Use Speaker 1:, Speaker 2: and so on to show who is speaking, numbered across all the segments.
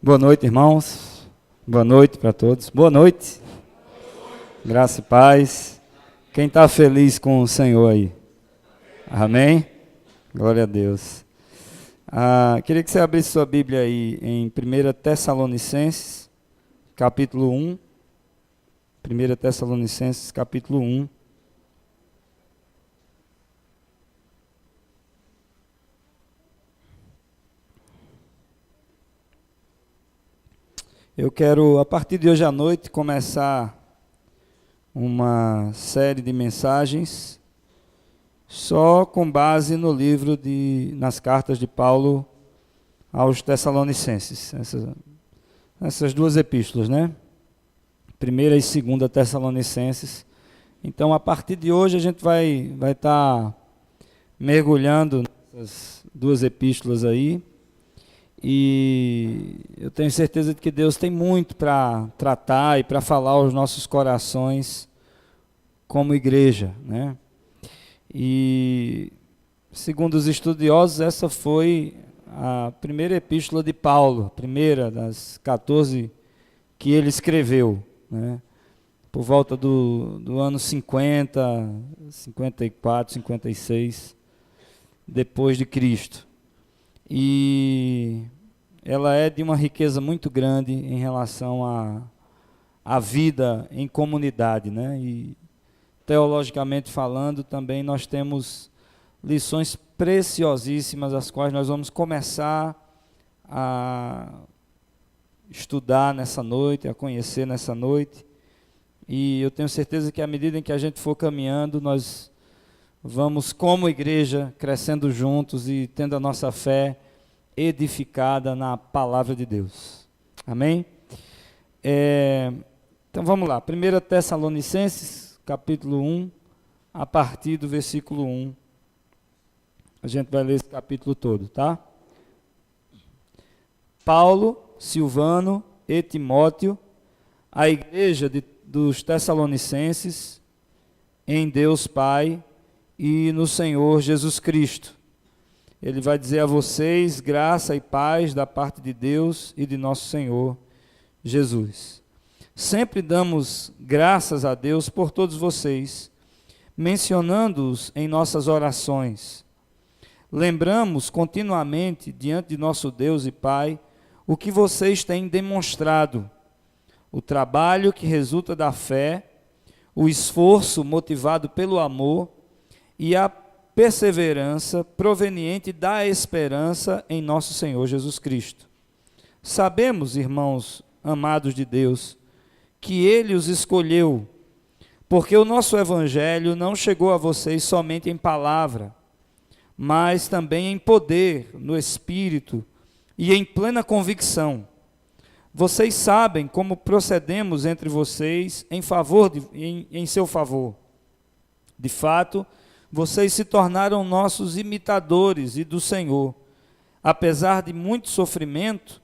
Speaker 1: Boa noite, irmãos. Boa noite para todos. Boa noite. Graça e paz. Quem está feliz com o Senhor aí? Amém? Glória a Deus. Queria que você abrisse sua Bíblia aí em 1 Tessalonicenses, capítulo 1. 1 Tessalonicenses, capítulo 1. Eu quero, a partir de hoje à noite, começar uma série de mensagens só com base no livro nas cartas de Paulo aos Tessalonicenses. Essas duas epístolas, né? 1ª e 2ª Tessalonicenses. Então, a partir de hoje, a gente vai estar mergulhando nessas duas epístolas aí. E eu tenho certeza de que Deus tem muito para tratar e para falar aos nossos corações como igreja, né? E, segundo os estudiosos, essa foi a primeira epístola de Paulo, a primeira das 14 que ele escreveu, né? Por volta do ano 50, 54, 56, depois de Cristo. E ela é de uma riqueza muito grande em relação à vida em comunidade, né? E teologicamente falando, também nós temos lições preciosíssimas, as quais nós vamos começar a estudar nessa noite, a conhecer nessa noite. E eu tenho certeza que à medida em que a gente for caminhando, nós vamos, como igreja, crescendo juntos e tendo a nossa fé edificada na palavra de Deus. Amém? Então vamos lá. 1 Tessalonicenses, capítulo 1, a partir do versículo 1. A gente vai ler esse capítulo todo, tá? Paulo, Silvano e Timóteo, a igreja dos Tessalonicenses, em Deus Pai e no Senhor Jesus Cristo. Ele vai dizer a vocês graça e paz da parte de Deus e de nosso Senhor Jesus. Sempre damos graças a Deus por todos vocês, mencionando-os em nossas orações. Lembramos continuamente diante de nosso Deus e Pai o que vocês têm demonstrado, o trabalho que resulta da fé, o esforço motivado pelo amor e a perseverança proveniente da esperança em nosso Senhor Jesus Cristo. Sabemos, irmãos amados de Deus, que Ele os escolheu, porque o nosso Evangelho não chegou a vocês somente em palavra, mas também em poder, no Espírito e em plena convicção. Vocês sabem como procedemos entre vocês em seu favor. De fato, vocês se tornaram nossos imitadores e do Senhor. Apesar de muito sofrimento,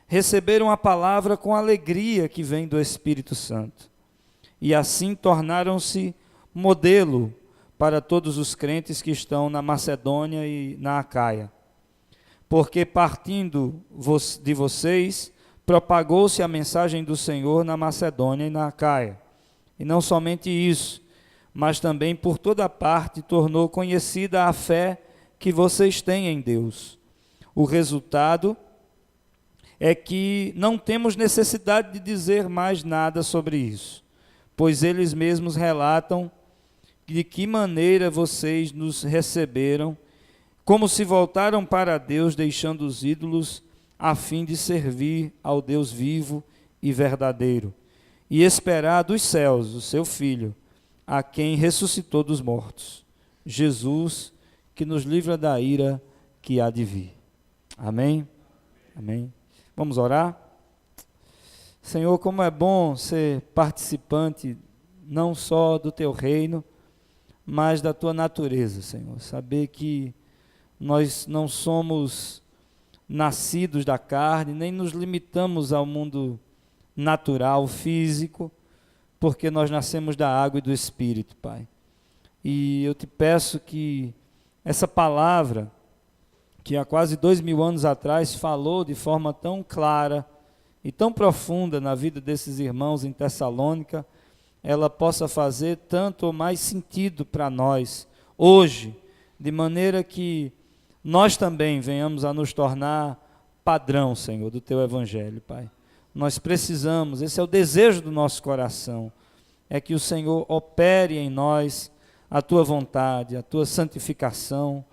Speaker 1: receberam a palavra com alegria que vem do Espírito Santo. E assim tornaram-se modelo para todos os crentes que estão na Macedônia e na Acaia. Porque partindo de vocês, propagou-se a mensagem do Senhor na Macedônia e na Acaia. E não somente isso, mas também por toda parte tornou conhecida a fé que vocês têm em Deus. O resultado é que não temos necessidade de dizer mais nada sobre isso, pois eles mesmos relatam de que maneira vocês nos receberam, como se voltaram para Deus, deixando os ídolos, a fim de servir ao Deus vivo e verdadeiro, e esperar dos céus o seu Filho, a quem ressuscitou dos mortos, Jesus, que nos livra da ira que há de vir. Amém? Amém. Vamos orar? Senhor, como é bom ser participante não só do teu reino, mas da tua natureza, Senhor. Saber que nós não somos nascidos da carne, nem nos limitamos ao mundo natural, físico, porque nós nascemos da água e do Espírito, Pai. E eu te peço que essa palavra que há quase 2000 anos atrás falou de forma tão clara e tão profunda na vida desses irmãos em Tessalônica, ela possa fazer tanto ou mais sentido para nós hoje, de maneira que nós também venhamos a nos tornar padrão, Senhor, do Teu Evangelho, Pai. Nós precisamos, esse é o desejo do nosso coração, é que o Senhor opere em nós a Tua vontade, a Tua santificação,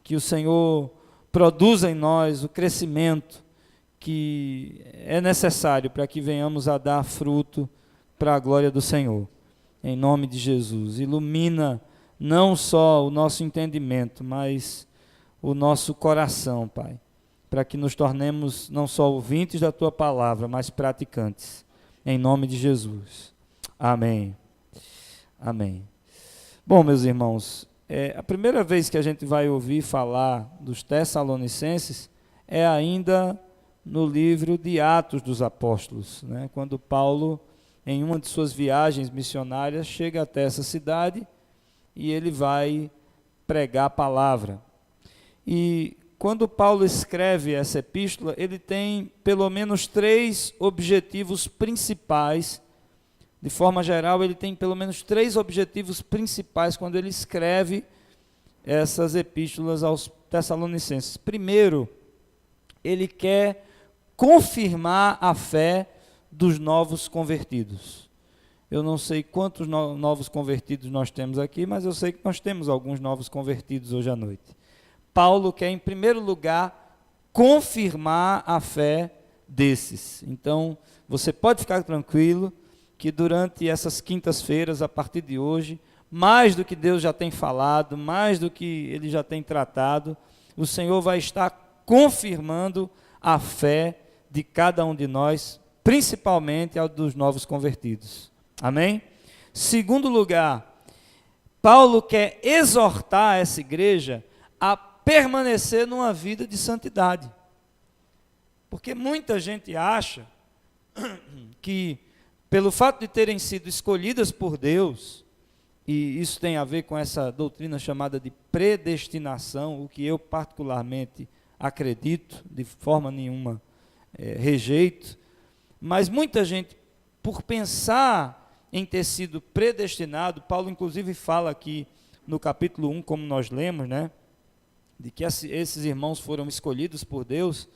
Speaker 1: que o Senhor produza em nós o crescimento que é necessário para que venhamos a dar fruto para a glória do Senhor. Em nome de Jesus, ilumina não só o nosso entendimento, mas o nosso coração, Pai, para que nos tornemos não só ouvintes da Tua palavra, mas praticantes. Em nome de Jesus. Amém. Amém. Bom, meus irmãos, a primeira vez que a gente vai ouvir falar dos Tessalonicenses é ainda no livro de Atos dos Apóstolos, né? Quando Paulo, em uma de suas viagens missionárias, chega até essa cidade e ele vai pregar a palavra. E quando Paulo escreve essa epístola, ele tem pelo menos 3 objetivos principais. De forma geral, ele tem pelo menos 3 objetivos principais quando ele escreve essas epístolas aos Tessalonicenses. Primeiro, ele quer confirmar a fé dos novos convertidos. Eu não sei quantos novos convertidos nós temos aqui, mas eu sei que nós temos alguns novos convertidos hoje à noite. Paulo quer, em primeiro lugar, confirmar a fé desses. Então, você pode ficar tranquilo que durante essas quintas-feiras, a partir de hoje, mais do que Deus já tem falado, mais do que Ele já tem tratado, o Senhor vai estar confirmando a fé de cada um de nós, principalmente a dos novos convertidos. Amém? Segundo lugar, Paulo quer exortar essa igreja a permanecer numa vida de santidade. Porque muita gente acha que, pelo fato de terem sido escolhidas por Deus, e isso tem a ver com essa doutrina chamada de predestinação, o que eu particularmente acredito, de forma nenhuma rejeito, mas muita gente, por pensar em ter sido predestinado, Paulo inclusive fala aqui no capítulo 1, como nós lemos, né, de que esses irmãos foram escolhidos por Deus,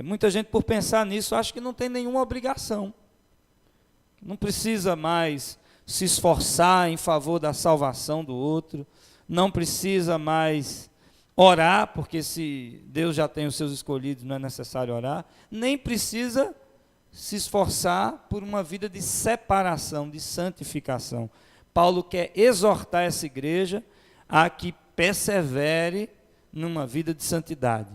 Speaker 1: muita gente, por pensar nisso, acha que não tem nenhuma obrigação, não precisa mais se esforçar em favor da salvação do outro, não precisa mais orar, porque se Deus já tem os seus escolhidos, não é necessário orar, nem precisa se esforçar por uma vida de separação, de santificação. Paulo quer exortar essa igreja a que persevere numa vida de santidade.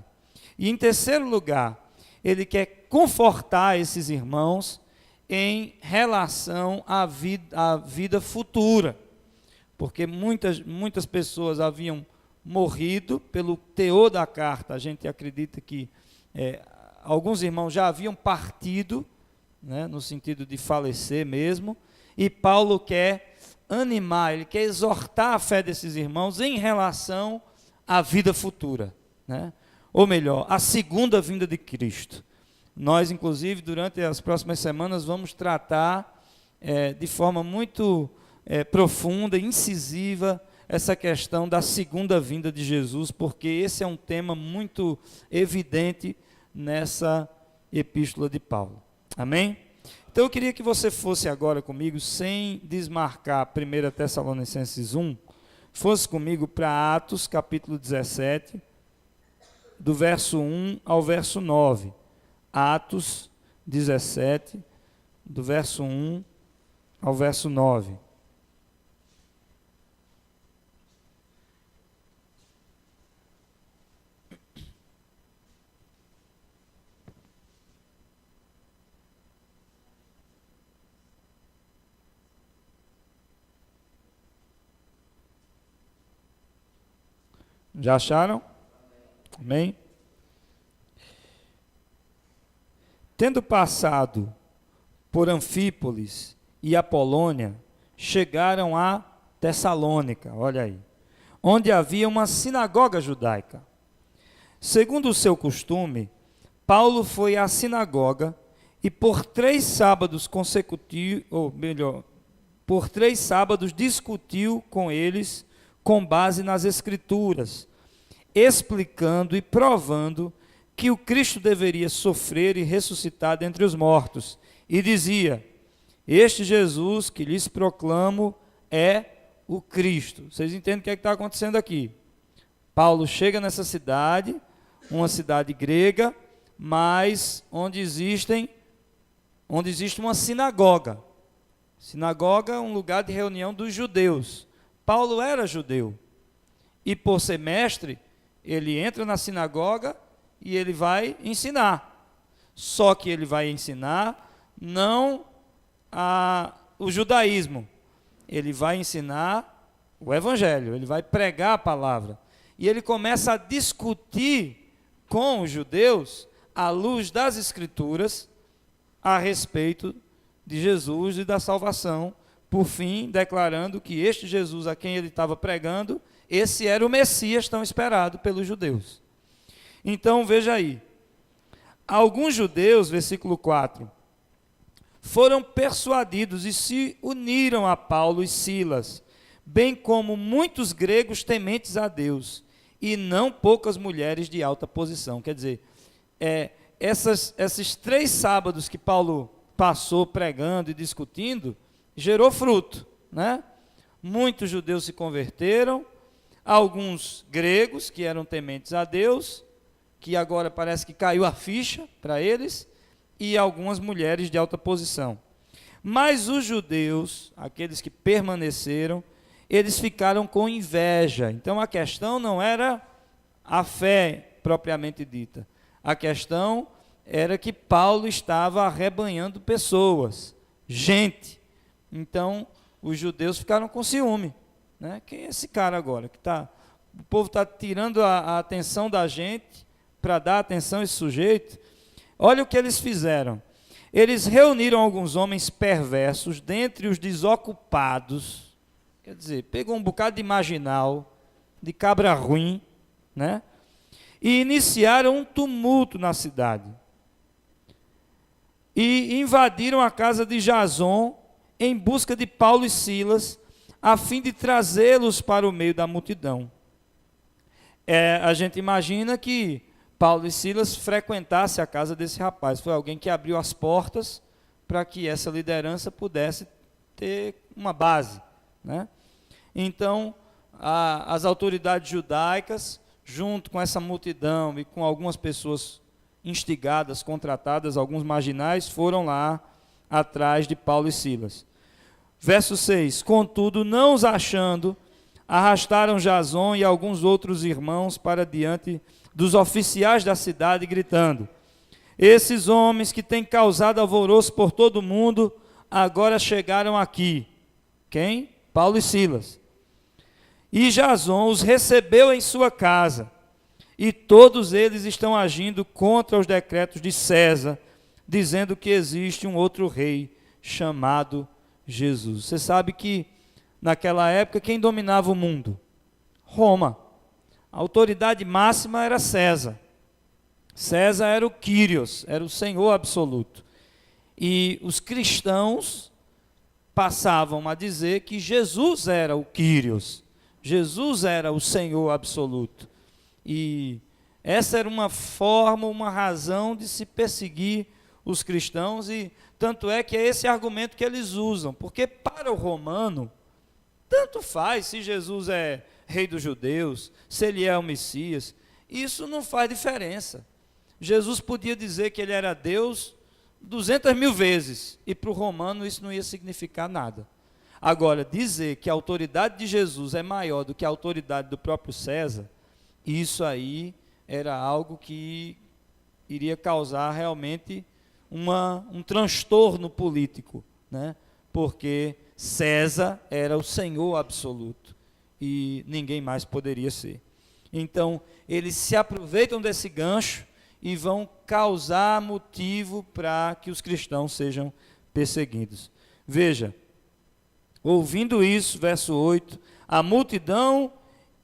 Speaker 1: E em terceiro lugar, ele quer confortar esses irmãos em relação à vida futura, porque muitas pessoas haviam morrido pelo teor da carta. A gente acredita que alguns irmãos já haviam partido, né, no sentido de falecer mesmo, e Paulo quer animar, ele quer exortar a fé desses irmãos em relação à vida futura, né? Ou melhor, a segunda vinda de Cristo. Nós, inclusive, durante as próximas semanas, vamos tratar de forma muito profunda, incisiva, essa questão da segunda vinda de Jesus, porque esse é um tema muito evidente nessa epístola de Paulo. Amém? Então eu queria que você fosse agora comigo, sem desmarcar 1 Tessalonicenses 1, fosse comigo para Atos capítulo 17, do verso 1 ao verso 9. Atos 17, do verso 1 ao verso 9. Já acharam? Amém? Tendo passado por Anfípolis e Apolônia, chegaram a Tessalônica, olha aí, onde havia uma sinagoga judaica. Segundo o seu costume, Paulo foi à sinagoga e por 3 sábados consecutivos, ou melhor, por 3 sábados discutiu com eles com base nas Escrituras, explicando e provando que o Cristo deveria sofrer e ressuscitar dentre os mortos. E dizia: este Jesus que lhes proclamo é o Cristo. Vocês entendem o que está acontecendo aqui? Paulo chega nessa cidade, uma cidade grega, mas onde existe uma sinagoga. Sinagoga é um lugar de reunião dos judeus. Paulo era judeu. E por ser mestre, ele entra na sinagoga e ele vai ensinar. Só que ele vai ensinar não o judaísmo. Ele vai ensinar o evangelho, ele vai pregar a palavra. E ele começa a discutir com os judeus, à luz das Escrituras, a respeito de Jesus e da salvação, por fim, declarando que este Jesus a quem ele estava pregando, esse era o Messias tão esperado pelos judeus. Então, veja aí, alguns judeus, versículo 4, foram persuadidos e se uniram a Paulo e Silas, bem como muitos gregos tementes a Deus, e não poucas mulheres de alta posição. Quer dizer, esses 3 sábados que Paulo passou pregando e discutindo, gerou fruto, né? Muitos judeus se converteram, alguns gregos que eram tementes a Deus, que agora parece que caiu a ficha para eles, e algumas mulheres de alta posição. Mas os judeus, aqueles que permaneceram, eles ficaram com inveja. Então a questão não era a fé propriamente dita. A questão era que Paulo estava arrebanhando pessoas, gente. Então os judeus ficaram com ciúme, né? Quem é esse cara agora? O povo está tirando a atenção da gente para dar atenção a esse sujeito. Olha o que eles fizeram. Eles reuniram alguns homens perversos dentre os desocupados. Quer dizer, pegou um bocado de marginal, de cabra ruim, né? E iniciaram um tumulto na cidade. E invadiram a casa de Jason em busca de Paulo e Silas, a fim de trazê-los para o meio da multidão. A gente imagina que Paulo e Silas frequentassem a casa desse rapaz. Foi alguém que abriu as portas para que essa liderança pudesse ter uma base, né? Então, as autoridades judaicas, junto com essa multidão e com algumas pessoas instigadas, contratadas, alguns marginais, foram lá atrás de Paulo e Silas. Verso 6, contudo, não os achando, arrastaram Jason e alguns outros irmãos para diante dos oficiais da cidade, gritando: esses homens que têm causado alvoroço por todo o mundo, agora chegaram aqui. Quem? Paulo e Silas. E Jason os recebeu em sua casa, e todos eles estão agindo contra os decretos de César, dizendo que existe um outro rei chamado Jesus. Você sabe que naquela época quem dominava o mundo? Roma. A autoridade máxima era César. César era o Quírios, era o Senhor absoluto. E os cristãos passavam a dizer que Jesus era o Quírios, Jesus era o Senhor absoluto. E essa era uma forma, uma razão de se perseguir os cristãos, e tanto é que é esse argumento que eles usam, porque para o romano, tanto faz se Jesus é rei dos judeus, se ele é o Messias, isso não faz diferença. Jesus podia dizer que ele era Deus 200.000 vezes, e para o romano isso não ia significar nada. Agora, dizer que a autoridade de Jesus é maior do que a autoridade do próprio César, isso aí era algo que iria causar realmente um transtorno político, né? Porque César era o Senhor absoluto e ninguém mais poderia ser. Então, eles se aproveitam desse gancho e vão causar motivo para que os cristãos sejam perseguidos. Veja, ouvindo isso, verso 8, a multidão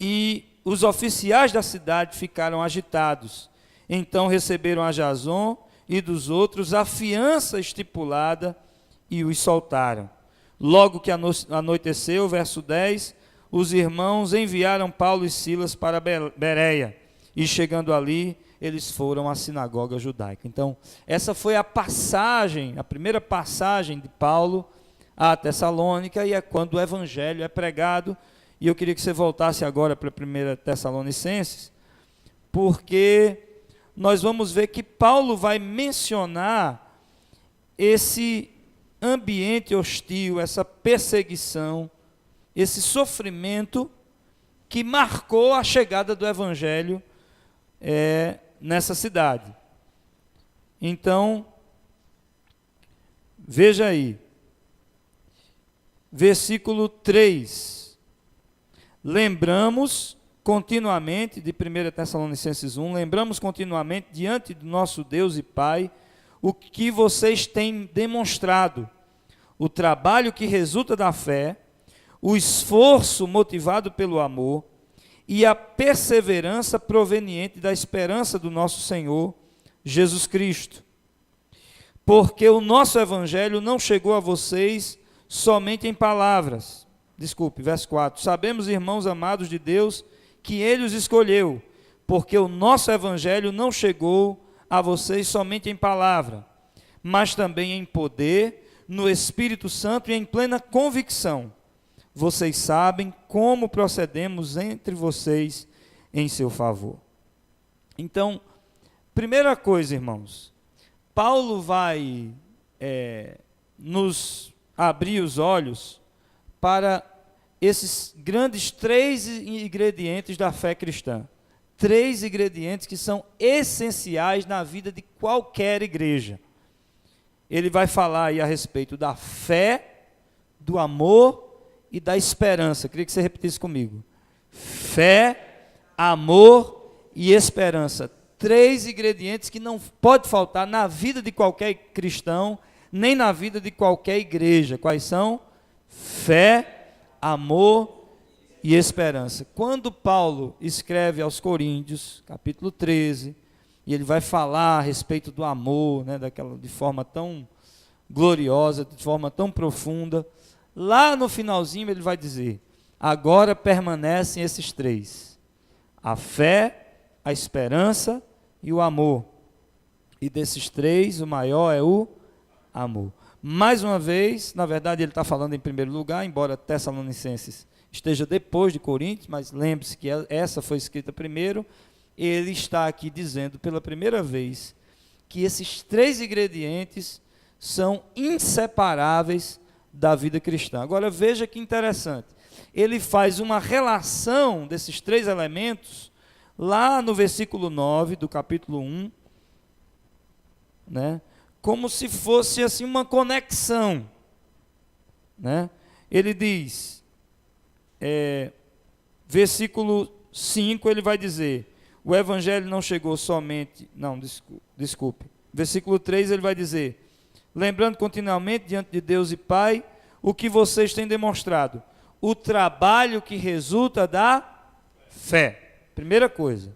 Speaker 1: e os oficiais da cidade ficaram agitados. Então receberam a Jason e dos outros a fiança estipulada e os soltaram. Logo que anoiteceu, verso 10, os irmãos enviaram Paulo e Silas para Bereia, e chegando ali, eles foram à sinagoga judaica. Então, essa foi a passagem, a primeira passagem de Paulo à Tessalônica, e é quando o evangelho é pregado. E eu queria que você voltasse agora para a 1 Tessalonicenses, porque nós vamos ver que Paulo vai mencionar esse ambiente hostil, essa perseguição, esse sofrimento que marcou a chegada do evangelho nessa cidade. Então, veja aí, versículo 3. Lembramos continuamente, de 1 Tessalonicenses 1, lembramos continuamente diante do nosso Deus e Pai o que vocês têm demonstrado, o trabalho que resulta da fé, o esforço motivado pelo amor e a perseverança proveniente da esperança do nosso Senhor Jesus Cristo. Porque o nosso evangelho não chegou a vocês somente em palavras. Desculpe, verso 4. Sabemos, irmãos amados de Deus, que Ele os escolheu, porque o nosso evangelho não chegou a vocês somente em palavra, mas também em poder, no Espírito Santo e em plena convicção. Vocês sabem como procedemos entre vocês em seu favor. Então, primeira coisa, irmãos, Paulo vai nos abrir os olhos para esses grandes 3 ingredientes da fé cristã. 3 ingredientes que são essenciais na vida de qualquer igreja. Ele vai falar aí a respeito da fé, do amor e da esperança. Queria que você repetisse comigo. Fé, amor e esperança. 3 ingredientes que não pode faltar na vida de qualquer cristão, nem na vida de qualquer igreja. Quais são? Fé, amor e esperança. Quando Paulo escreve aos Coríntios, capítulo 13, e ele vai falar a respeito do amor, né, de forma tão gloriosa, de forma tão profunda, lá no finalzinho ele vai dizer: agora permanecem esses 3, a fé, a esperança e o amor. E desses 3, o maior é o amor. Mais uma vez, na verdade ele está falando em primeiro lugar, embora Tessalonicenses esteja depois de Coríntios, mas lembre-se que essa foi escrita primeiro. Ele está aqui dizendo pela primeira vez que esses 3 ingredientes são inseparáveis da vida cristã. Agora veja que interessante, ele faz uma relação desses 3 elementos lá no versículo 9 do capítulo 1, né? Como se fosse assim uma conexão, né? Ele diz, versículo 5, ele vai dizer: o evangelho não chegou somente... Não, desculpe. Versículo 3, ele vai dizer: lembrando continuamente diante de Deus e Pai o que vocês têm demonstrado, o trabalho que resulta da fé. Primeira coisa,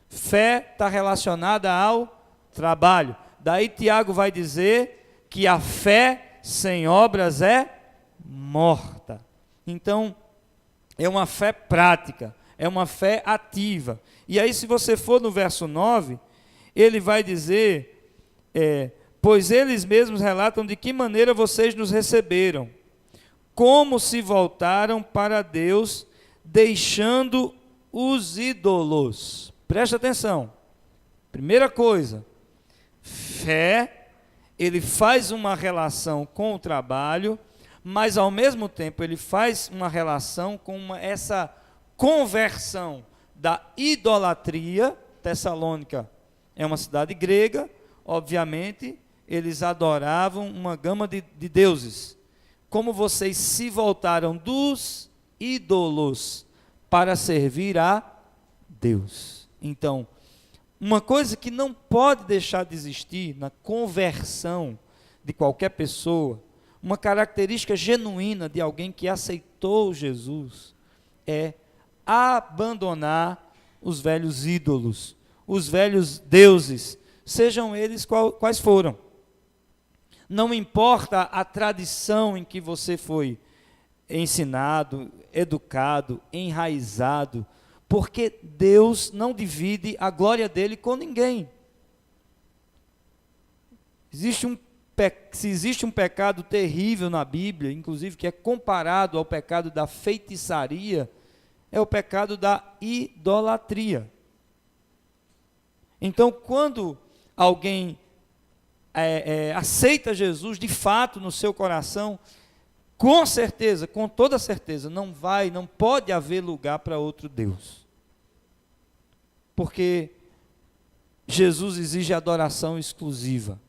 Speaker 1: fé está relacionada ao trabalho. Daí Tiago vai dizer que a fé sem obras é morta. Então, é uma fé prática, é uma fé ativa. E aí, se você for no verso 9, ele vai dizer, pois eles mesmos relatam de que maneira vocês nos receberam, como se voltaram para Deus, deixando os ídolos. Presta atenção. Primeira coisa, fé, ele faz uma relação com o trabalho, mas ao mesmo tempo ele faz uma relação com essa conversão da idolatria. Tessalônica é uma cidade grega, obviamente, eles adoravam uma gama de deuses. Como vocês se voltaram dos ídolos para servir a Deus. Então, uma coisa que não pode deixar de existir na conversão de qualquer pessoa, uma característica genuína de alguém que aceitou Jesus, é abandonar os velhos ídolos, os velhos deuses, sejam eles quais foram. Não importa a tradição em que você foi ensinado, educado, enraizado, porque Deus não divide a glória dele com ninguém. Se existe um pecado terrível na Bíblia, inclusive que é comparado ao pecado da feitiçaria, é o pecado da idolatria. Então, quando alguém aceita Jesus de fato no seu coração, com certeza, com toda certeza, não pode haver lugar para outro Deus. Porque Jesus exige adoração exclusiva.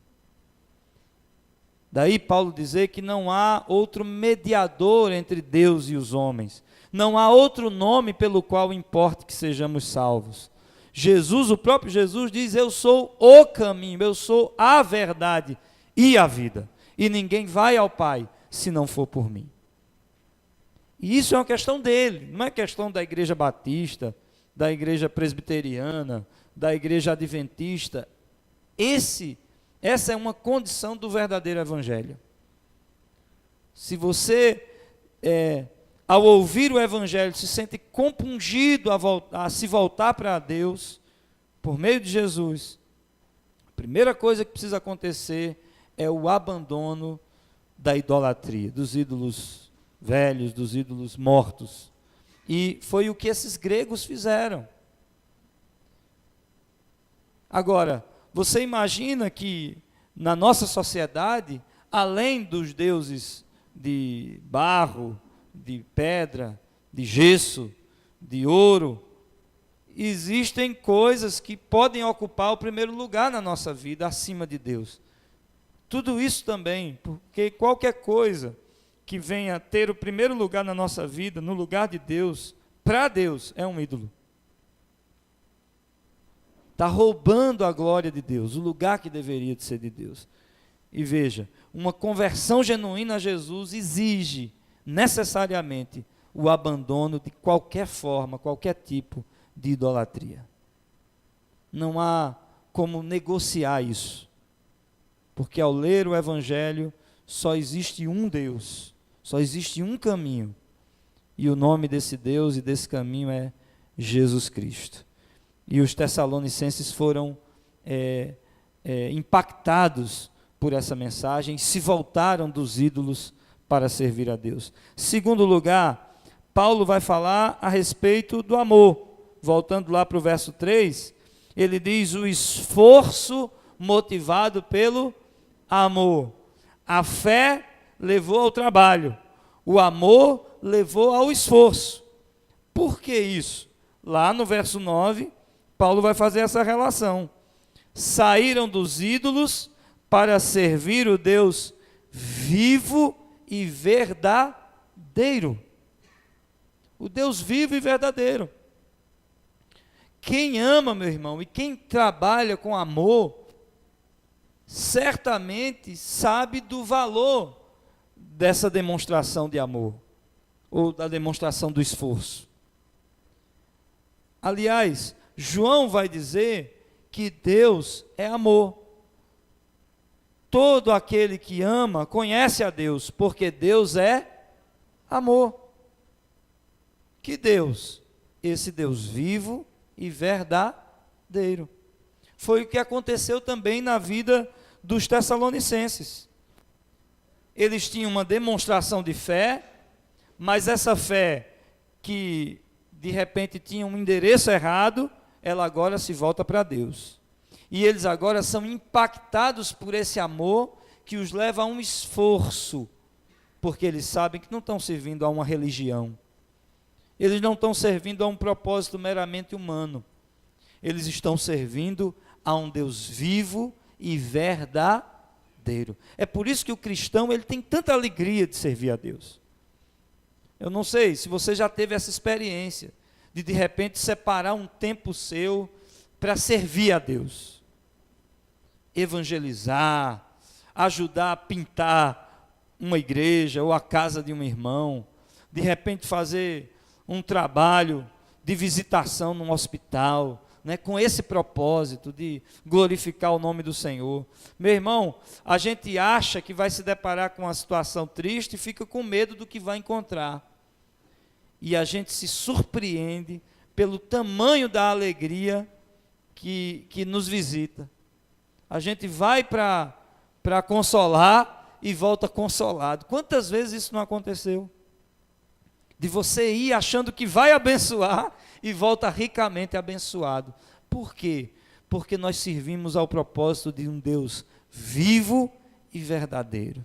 Speaker 1: Daí Paulo dizer que não há outro mediador entre Deus e os homens. Não há outro nome pelo qual importa que sejamos salvos. Jesus, o próprio Jesus diz: eu sou o caminho, eu sou a verdade e a vida. E ninguém vai ao Pai se não for por mim. E isso é uma questão dele, não é questão da igreja batista, da igreja presbiteriana, da igreja adventista. Essa é uma condição do verdadeiro evangelho. Se você, ao ouvir o evangelho, se sente compungido a se voltar para Deus, por meio de Jesus, a primeira coisa que precisa acontecer é o abandono da idolatria, dos ídolos velhos, dos ídolos mortos. E foi o que esses gregos fizeram. Agora, você imagina que na nossa sociedade, além dos deuses de barro, de pedra, de gesso, de ouro, existem coisas que podem ocupar o primeiro lugar na nossa vida, acima de Deus. Tudo isso também, porque qualquer coisa que venha ter o primeiro lugar na nossa vida, no lugar de Deus, para Deus, é um ídolo. Está roubando a glória de Deus, o lugar que deveria de ser de Deus. E veja, uma conversão genuína a Jesus exige necessariamente o abandono de qualquer forma, qualquer tipo de idolatria. Não há como negociar isso, porque ao ler o Evangelho só existe um Deus, só existe um caminho, e o nome desse Deus e desse caminho é Jesus Cristo. E os tessalonicenses foram impactados por essa mensagem, se voltaram dos ídolos para servir a Deus. Segundo lugar, Paulo vai falar a respeito do amor. Voltando lá para o verso 3, ele diz: o esforço motivado pelo amor. A fé levou ao trabalho, o amor levou ao esforço. Por que isso? Lá no verso 9, Paulo vai fazer essa relação. Saíram dos ídolos para servir o Deus vivo e verdadeiro. O Deus vivo e verdadeiro. Quem ama, meu irmão, e quem trabalha com amor, certamente sabe do valor dessa demonstração de amor, ou da demonstração do esforço. Aliás, João vai dizer que Deus é amor. Todo aquele que ama conhece a Deus, porque Deus é amor. Que Deus? Esse Deus vivo e verdadeiro. Foi o que aconteceu também na vida dos tessalonicenses. Eles tinham uma demonstração de fé, mas essa fé que de repente tinha um endereço errado, ela agora se volta para Deus. E eles agora são impactados por esse amor que os leva a um esforço, porque eles sabem que não estão servindo a uma religião. Eles não estão servindo a um propósito meramente humano. Eles estão servindo a um Deus vivo e verdadeiro. É por isso que o cristão ele tem tanta alegria de servir a Deus. Eu não sei se você já teve essa experiência de repente separar um tempo seu para servir a Deus. Evangelizar, ajudar a pintar uma igreja ou a casa de um irmão, de repente fazer um trabalho de visitação num hospital, né, com esse propósito de glorificar o nome do Senhor. Meu irmão, a gente acha que vai se deparar com uma situação triste e fica com medo do que vai encontrar. E a gente se surpreende pelo tamanho da alegria que nos visita. A gente vai para consolar e volta consolado. Quantas vezes isso não aconteceu? De você ir achando que vai abençoar e volta ricamente abençoado. Por quê? Porque nós servimos ao propósito de um Deus vivo e verdadeiro.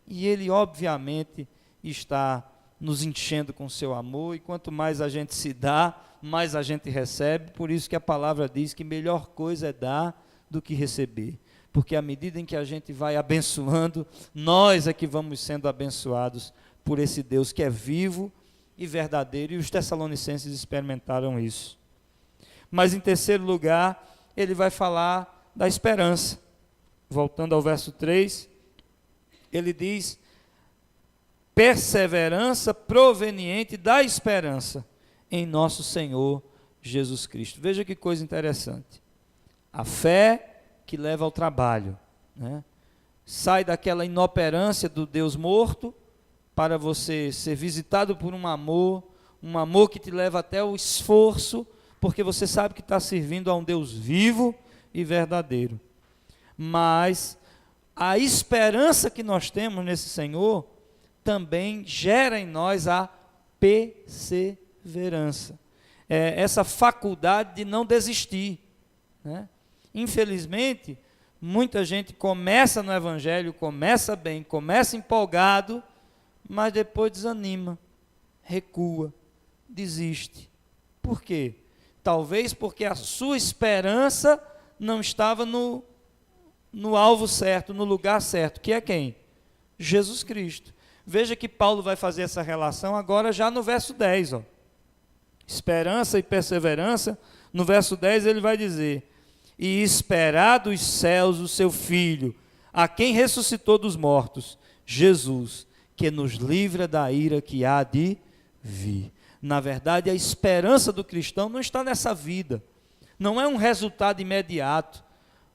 Speaker 1: E Ele, obviamente, está nos enchendo com seu amor, e quanto mais a gente se dá, mais a gente recebe. Por isso que a palavra diz que melhor coisa é dar do que receber. Porque à medida em que a gente vai abençoando, nós é que vamos sendo abençoados por esse Deus que é vivo e verdadeiro, e os Tessalonicenses experimentaram isso. Mas em terceiro lugar, ele vai falar da esperança. Voltando ao verso 3, ele diz: perseverança proveniente da esperança em nosso Senhor Jesus Cristo. Veja que coisa interessante. A fé que leva ao trabalho, né? Sai daquela inoperância do Deus morto para você ser visitado por um amor que te leva até o esforço, porque você sabe que está servindo a um Deus vivo e verdadeiro. Mas a esperança que nós temos nesse Senhor também gera em nós a perseverança. Essa faculdade de não desistir, né? Infelizmente, muita gente começa no Evangelho, começa bem, começa empolgado, mas depois desanima, recua, desiste. Por quê? Talvez porque a sua esperança não estava no alvo certo, no lugar certo, que é quem? Jesus Cristo. Veja que Paulo vai fazer essa relação agora já no verso 10. Ó. Esperança e perseverança. No verso 10 ele vai dizer: e esperar dos céus o seu Filho, a quem ressuscitou dos mortos, Jesus, que nos livra da ira que há de vir. Na verdade, a esperança do cristão não está nessa vida, não é um resultado imediato.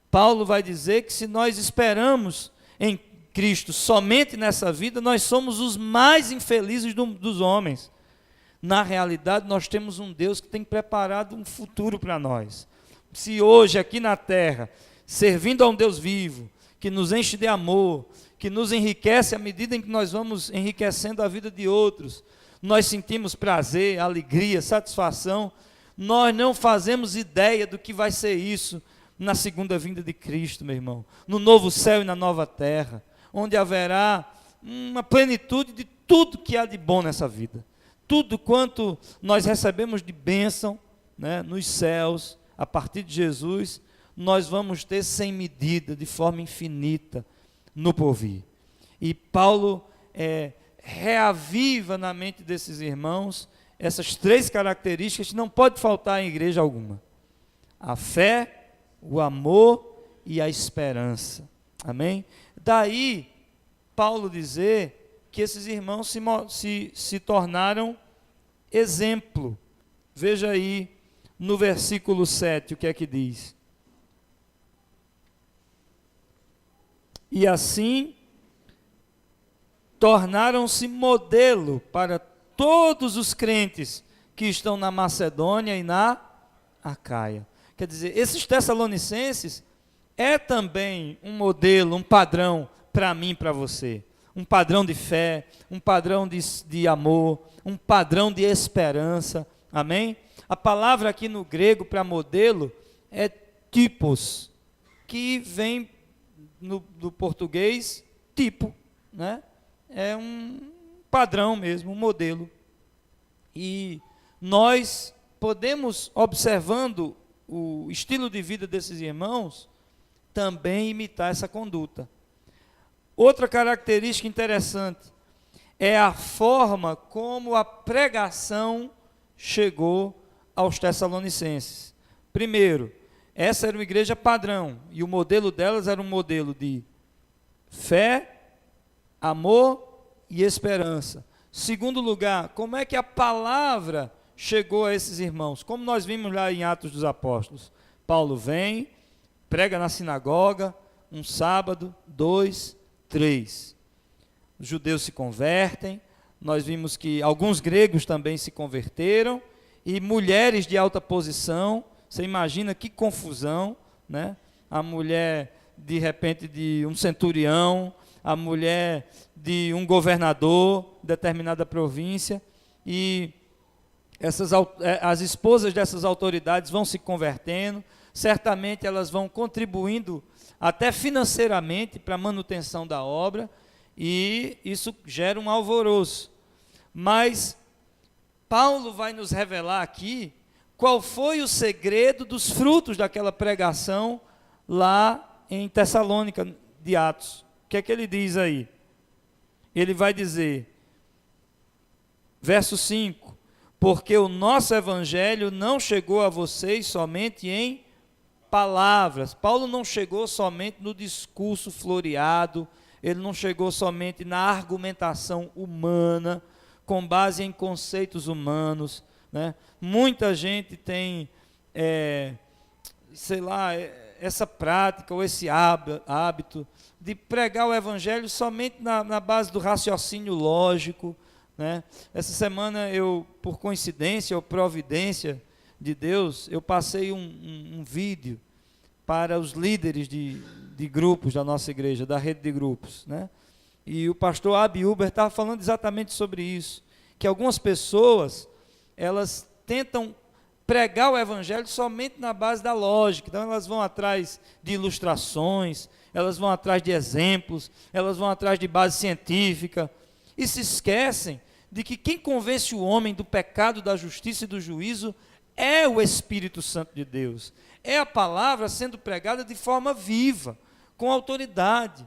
Speaker 1: Paulo vai dizer que se nós esperamos em Cristo somente nessa vida, nós somos os mais infelizes dos homens. Na realidade, nós temos um Deus que tem preparado um futuro para nós. Se hoje aqui na terra, servindo a um Deus vivo, que nos enche de amor, que nos enriquece à medida em que nós vamos enriquecendo a vida de outros, nós sentimos prazer, alegria, satisfação, nós não fazemos ideia do que vai ser isso na segunda vinda de Cristo, meu irmão, no novo céu e na nova terra, onde haverá uma plenitude de tudo que há de bom nessa vida, tudo quanto nós recebemos de bênção, né, nos céus, a partir de Jesus, nós vamos ter sem medida, de forma infinita, no porvir. E Paulo reaviva na mente desses irmãos essas três características que não pode faltar em igreja alguma: a fé, o amor e a esperança. Amém? Daí, Paulo dizer que esses irmãos se tornaram exemplo. Veja aí, no versículo 7, o que é que diz? E assim, tornaram-se modelo para todos os crentes que estão na Macedônia e na Acaia. Quer dizer, esses Tessalonicenses é também um modelo, um padrão para mim e para você. Um padrão de fé, um padrão de amor, um padrão de esperança. Amém? A palavra aqui no grego para modelo é typos, que vem do português tipo, né? É um padrão mesmo, um modelo. E nós podemos, observando o estilo de vida desses irmãos, também imitar essa conduta. Outra característica interessante é a forma como a pregação chegou aos Tessalonicenses. Primeiro, essa era uma igreja padrão, e o modelo delas era um modelo de fé, amor e esperança. Segundo lugar, como é que a palavra chegou a esses irmãos? Como nós vimos lá em Atos dos Apóstolos, Paulo vem, prega na sinagoga, um sábado, 2, 3. Os judeus se convertem, nós vimos que alguns gregos também se converteram, e mulheres de alta posição, você imagina que confusão, né? A mulher, de repente, de um centurião, a mulher de um governador de determinada província, e as esposas dessas autoridades vão se convertendo, certamente elas vão contribuindo até financeiramente para a manutenção da obra, e isso gera um alvoroço. Mas Paulo vai nos revelar aqui qual foi o segredo dos frutos daquela pregação lá em Tessalônica de Atos. O que é que ele diz aí? Ele vai dizer, verso 5, porque o nosso evangelho não chegou a vocês somente em palavras. Paulo não chegou somente no discurso floreado, ele não chegou somente na argumentação humana, com base em conceitos humanos, né? Muita gente tem, essa prática ou esse hábito de pregar o evangelho somente na base do raciocínio lógico, né? Essa semana eu, por coincidência ou providência de Deus, eu passei um vídeo para os líderes de grupos da nossa igreja, da rede de grupos, né? E o pastor Abi Uber estava falando exatamente sobre isso, que algumas pessoas, elas tentam pregar o evangelho somente na base da lógica, então elas vão atrás de ilustrações, elas vão atrás de exemplos, elas vão atrás de base científica, e se esquecem de que quem convence o homem do pecado, da justiça e do juízo é o Espírito Santo de Deus, é a palavra sendo pregada de forma viva, com autoridade,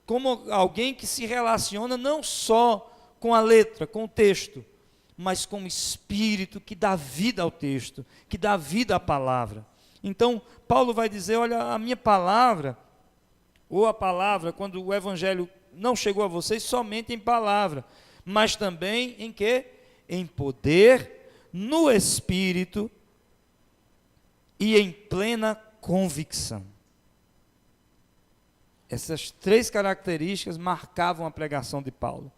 Speaker 1: como alguém que se relaciona não só com a letra, com o texto, mas com o Espírito que dá vida ao texto, que dá vida à palavra. Então, Paulo vai dizer, olha, a minha palavra, ou a palavra, quando o Evangelho não chegou a vocês, somente em palavra, mas também em quê? Em poder, no Espírito e em plena convicção. Essas três características marcavam a pregação de Paulo: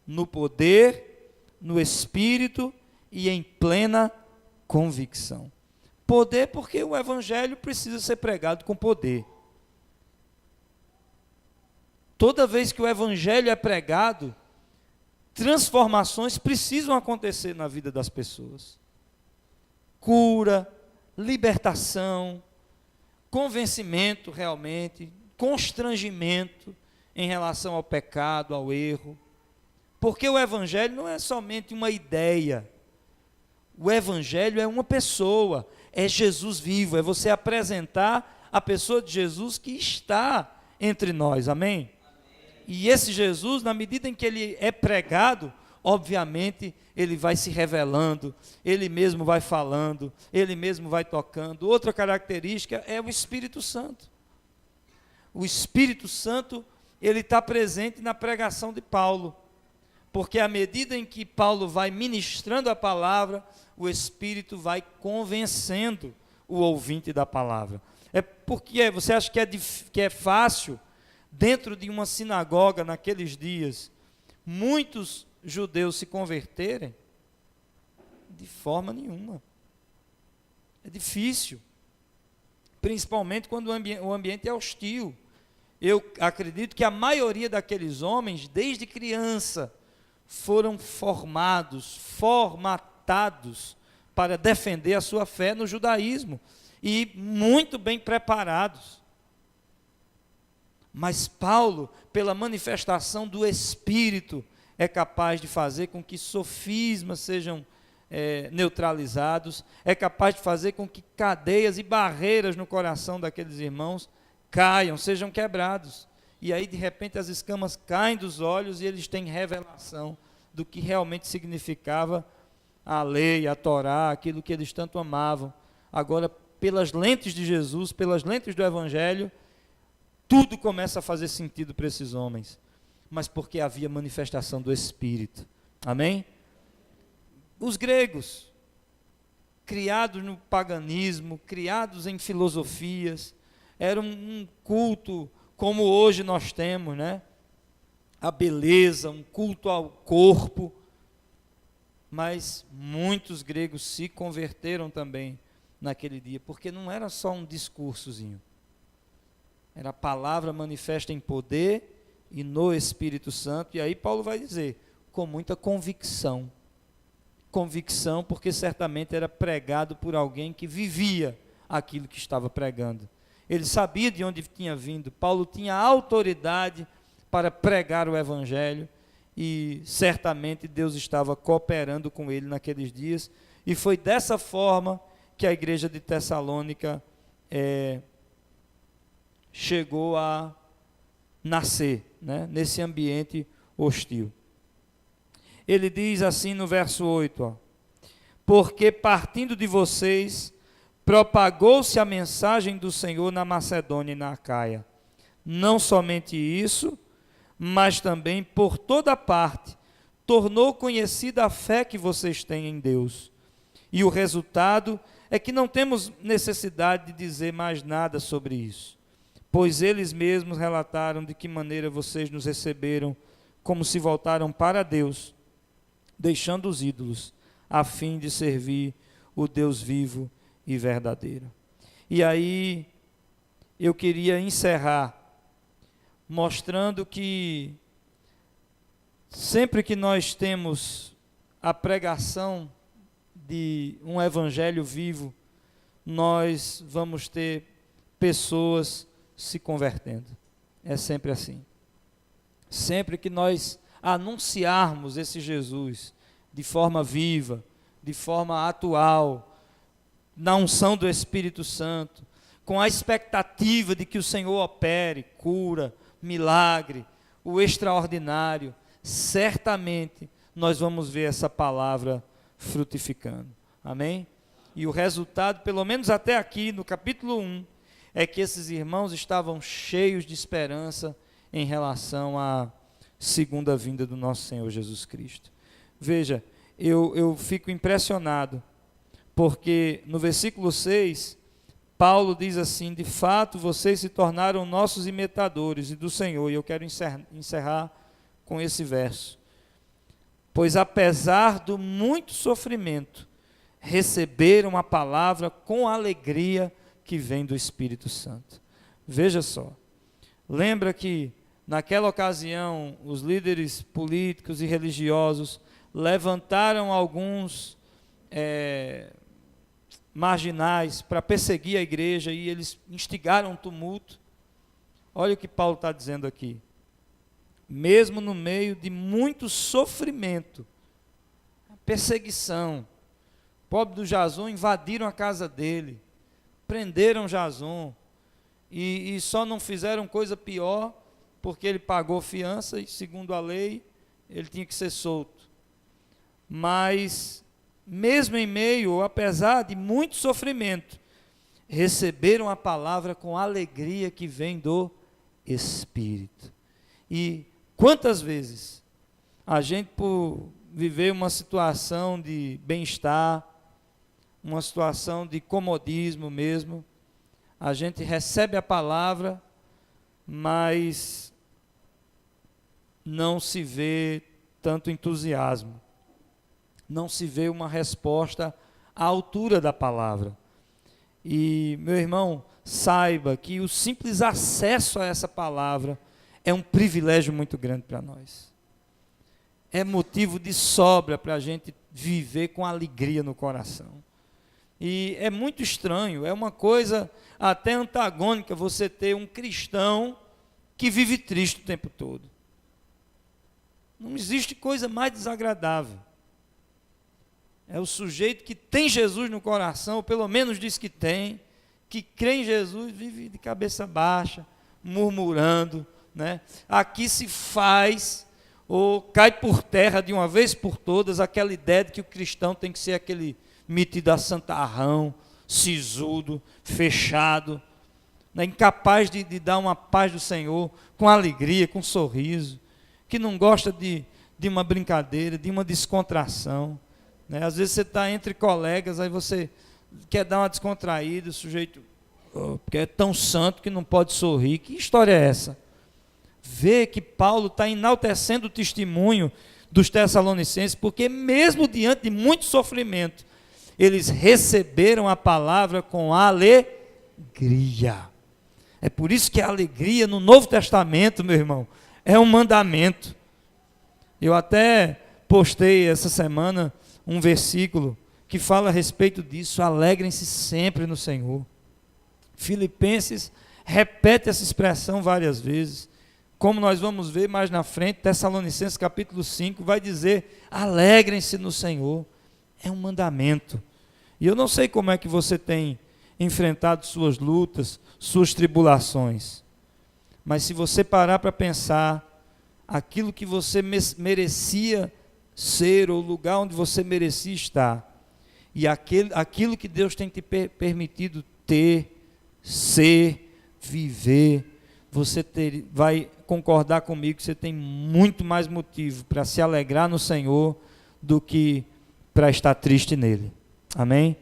Speaker 1: no poder, no Espírito e em plena convicção. Poder, porque o Evangelho precisa ser pregado com poder. Toda vez que o Evangelho é pregado, transformações precisam acontecer na vida das pessoas. Cura, libertação, convencimento realmente, constrangimento em relação ao pecado, ao erro. Porque o Evangelho não é somente uma ideia. O Evangelho é uma pessoa, é Jesus vivo, é você apresentar a pessoa de Jesus que está entre nós, amém? E esse Jesus, na medida em que ele é pregado, obviamente, ele vai se revelando, ele mesmo vai falando, ele mesmo vai tocando. Outra característica é o Espírito Santo. O Espírito Santo, ele está presente na pregação de Paulo, porque à medida em que Paulo vai ministrando a palavra, o Espírito vai convencendo o ouvinte da palavra. É porque você acha que é fácil, dentro de uma sinagoga naqueles dias, muitos judeus se converterem? De forma nenhuma. É difícil, principalmente quando o ambiente é hostil. Eu acredito que a maioria daqueles homens, desde criança, foram formatados para defender a sua fé no judaísmo, e muito bem preparados. Mas Paulo, pela manifestação do Espírito, é capaz de fazer com que sofismas sejam neutralizados, é capaz de fazer com que cadeias e barreiras no coração daqueles irmãos caiam, sejam quebrados. E aí, de repente, as escamas caem dos olhos e eles têm revelação do que realmente significava a lei, a Torá, aquilo que eles tanto amavam. Agora, pelas lentes de Jesus, pelas lentes do Evangelho, tudo começa a fazer sentido para esses homens, mas porque havia manifestação do Espírito. Amém? Os gregos, criados no paganismo, criados em filosofias. Era um culto como hoje nós temos, né? A beleza, um culto ao corpo. Mas muitos gregos se converteram também naquele dia, porque não era só um discursozinho. Era a palavra manifesta em poder e no Espírito Santo. E aí Paulo vai dizer, com muita convicção. Convicção, porque certamente era pregado por alguém que vivia aquilo que estava pregando. Ele sabia de onde tinha vindo. Paulo tinha autoridade para pregar o Evangelho e certamente Deus estava cooperando com ele naqueles dias. E foi dessa forma que a igreja de Tessalônica chegou a nascer, né, nesse ambiente hostil. Ele diz assim no verso 8, porque partindo de vocês, propagou-se a mensagem do Senhor na Macedônia e na Acaia. Não somente isso, mas também por toda parte, tornou conhecida a fé que vocês têm em Deus. E o resultado é que não temos necessidade de dizer mais nada sobre isso, pois eles mesmos relataram de que maneira vocês nos receberam, como se voltaram para Deus, deixando os ídolos, a fim de servir o Deus vivo e verdadeiro. E aí, eu queria encerrar, mostrando que, sempre que nós temos a pregação de um evangelho vivo, nós vamos ter pessoas se convertendo. É sempre assim. Sempre que nós anunciarmos esse Jesus de forma viva, de forma atual, na unção do Espírito Santo, com a expectativa de que o Senhor opere, cura, milagre, o extraordinário, certamente nós vamos ver essa palavra frutificando. Amém? E o resultado, pelo menos até aqui, no capítulo 1, é que esses irmãos estavam cheios de esperança em relação à segunda vinda do nosso Senhor Jesus Cristo. Veja, eu fico impressionado, porque no versículo 6, Paulo diz assim, de fato vocês se tornaram nossos imitadores e do Senhor, e eu quero encerrar com esse verso. Pois apesar do muito sofrimento, receberam a palavra com alegria que vem do Espírito Santo. Veja só, lembra que naquela ocasião os líderes políticos e religiosos levantaram alguns marginais para perseguir a igreja e eles instigaram um tumulto. Olha o que Paulo está dizendo aqui. Mesmo no meio de muito sofrimento, perseguição, o pobre do Jason invadiram a casa dele, prenderam Jason e só não fizeram coisa pior porque ele pagou fiança e, segundo a lei, ele tinha que ser solto. Mas, mesmo em meio, apesar de muito sofrimento, receberam a palavra com alegria que vem do Espírito. E quantas vezes a gente, por viver uma situação de bem-estar, uma situação de comodismo mesmo, a gente recebe a palavra, mas não se vê tanto entusiasmo, não se vê uma resposta à altura da palavra. E, meu irmão, saiba que o simples acesso a essa palavra é um privilégio muito grande para nós. É motivo de sobra para a gente viver com alegria no coração. E é muito estranho, é uma coisa até antagônica você ter um cristão que vive triste o tempo todo. Não existe coisa mais desagradável. É o sujeito que tem Jesus no coração, ou pelo menos diz que tem, que crê em Jesus, vive de cabeça baixa, murmurando, né? Aqui se faz, ou cai por terra de uma vez por todas, aquela ideia de que o cristão tem que ser aquele metido a santarrão, sisudo, fechado, né? Incapaz de dar uma paz do Senhor, com alegria, com sorriso, que não gosta de uma brincadeira, de uma descontração. né? Às vezes você está entre colegas, aí você quer dar uma descontraída, o sujeito porque é tão santo que não pode sorrir. Que história é essa? Vê que Paulo está enaltecendo o testemunho dos Tessalonicenses, porque mesmo diante de muito sofrimento, eles receberam a palavra com alegria. É por isso que a alegria no Novo Testamento, meu irmão, é um mandamento. Eu até postei essa semana um versículo que fala a respeito disso: alegrem-se sempre no Senhor. Filipenses repete essa expressão várias vezes. Como nós vamos ver mais na frente, Tessalonicenses capítulo 5 vai dizer: alegrem-se no Senhor. É um mandamento. E eu não sei como é que você tem enfrentado suas lutas, suas tribulações, mas se você parar para pensar, aquilo que você merecia ser, ou o lugar onde você merecia estar, e aquilo que Deus tem te permitido ter, ser, viver, você vai concordar comigo que você tem muito mais motivo para se alegrar no Senhor do que para estar triste nele. Amém?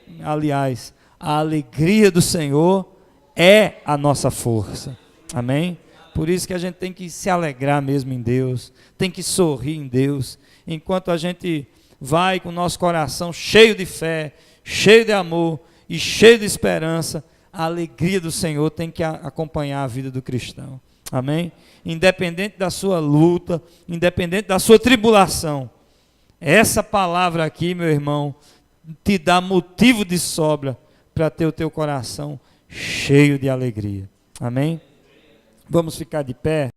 Speaker 1: Amém? Aliás, a alegria do Senhor é a nossa força. Amém? Por isso que a gente tem que se alegrar mesmo em Deus, tem que sorrir em Deus, enquanto a gente vai com o nosso coração cheio de fé, cheio de amor e cheio de esperança. A alegria do Senhor tem que acompanhar a vida do cristão. Amém? Independente da sua luta, independente da sua tribulação, essa palavra aqui, meu irmão, te dá motivo de sobra para ter o teu coração cheio de alegria. Amém? Vamos ficar de pé.